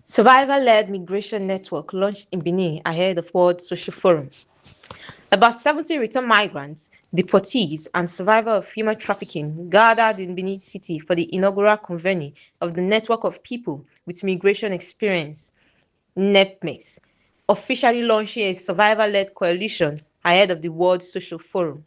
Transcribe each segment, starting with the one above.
Survivor-led migration network launched in Benin ahead of World Social Forum. About 70 returned migrants, deportees, and survivors of human trafficking gathered in Benin City for the inaugural convening of the Network of People with Migration Experience, (NEPMEX), officially launching a survivor-led coalition ahead of the World Social Forum.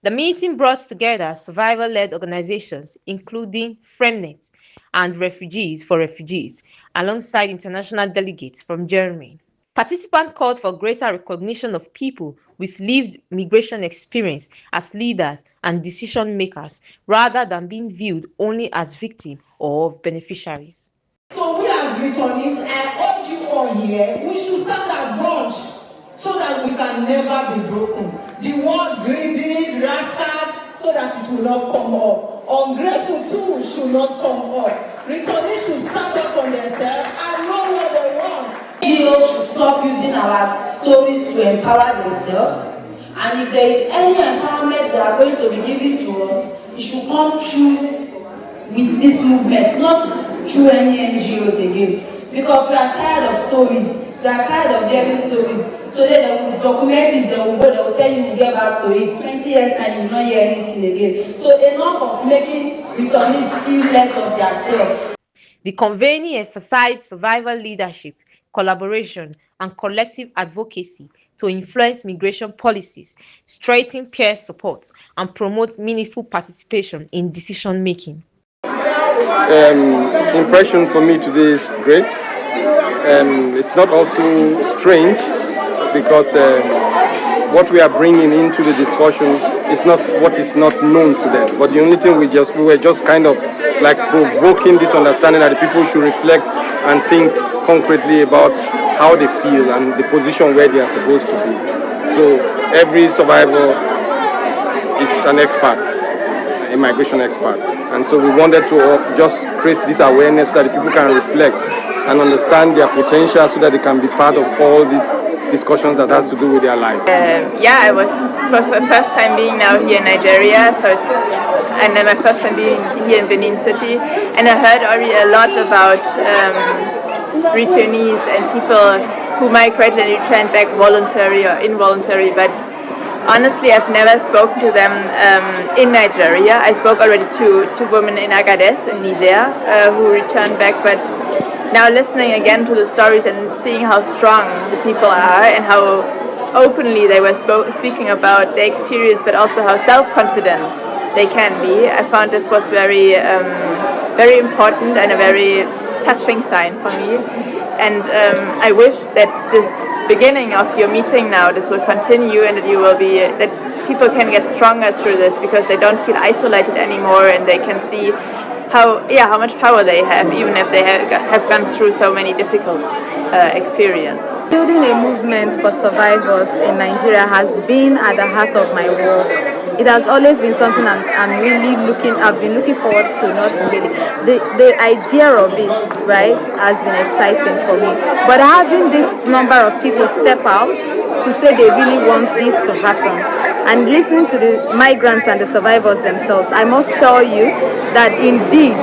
The meeting brought together survivor-led organizations including FREMNET and Refugees for Refugees, alongside international delegates from Germany. Participants called for greater recognition of people with lived migration experience as leaders and decision makers, rather than being viewed only as victims or beneficiaries. So we as returnees, I urge you all here, we should stand as bunch so that we can never be broken. The word greedy, rascal, so that it will not come up. Ungrateful too should not come up. Returnees should stand up on themselves and know what they want. NGOs should stop using our stories to empower themselves. And if there is any empowerment they are going to be giving to us, it should come through with this movement, not through any NGOs again. Because we are tired of stories. We are tired of hearing stories. Today they will document it, they will go, they will tell you to get back to it. 20 years time, you will not hear anything again. So enough of making returnees feel less of themselves. The convening emphasized survivor leadership, collaboration, and collective advocacy to influence migration policies, strengthen peer support, and promote meaningful participation in decision-making. Impression for me today is great. It's not also strange because what we are bringing into the discussion is not what is not known to them. But the only thing we were just kind of like provoking this understanding that the people should reflect and think concretely about how they feel and the position where they are supposed to be. So every survivor is an expert, a migration expert. And so we wanted to just create this awareness so that the people can reflect and understand their potential so that they can be part of all these discussions that has to do with their life. I was for the first time being now here in Nigeria, and then my first time being here in Benin City, and I heard already a lot about returnees and people who migrate and return back voluntary or involuntary, but honestly I've never spoken to them in Nigeria. I spoke already to women in Agadez in Niger who returned back, but now listening again to the stories and seeing how strong the people are and how openly they were speaking about their experience, but also how self-confident they can be, I found this was very very important and a very touching sign for me. And I wish that this beginning of your meeting now, this will continue, and that you will be, that people can get stronger through this because they don't feel isolated anymore, and they can see how much power they have, even if they have gone through so many difficult experiences. Building a movement for survivors in Nigeria has been at the heart of my work. It has always been something I've been looking forward to. Not really, the idea of it, right, has been exciting for me. But having this number of people step out to say they really want this to happen, and listening to the migrants and the survivors themselves, I must tell you that indeed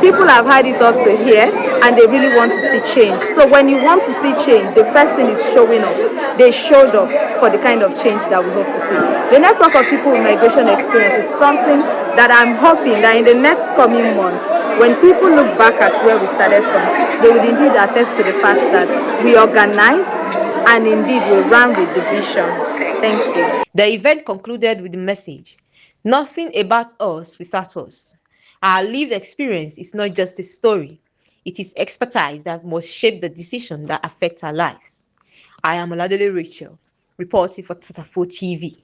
people have had it up to here and they really want to see change. So when you want to see change, the first thing is showing up. They showed up for the kind of change that we hope to see. The network of people with migration experience is something that I'm hoping that in the next coming months, when people look back at where we started from, they will indeed attest to the fact that we organized and indeed we ran with the vision. Thank you. The event concluded with the message, "Nothing about us without us." Our lived experience is not just a story. It is expertise that must shape the decisions that affect our lives. I am Oladele Rachel, reporting for Tatafo TV.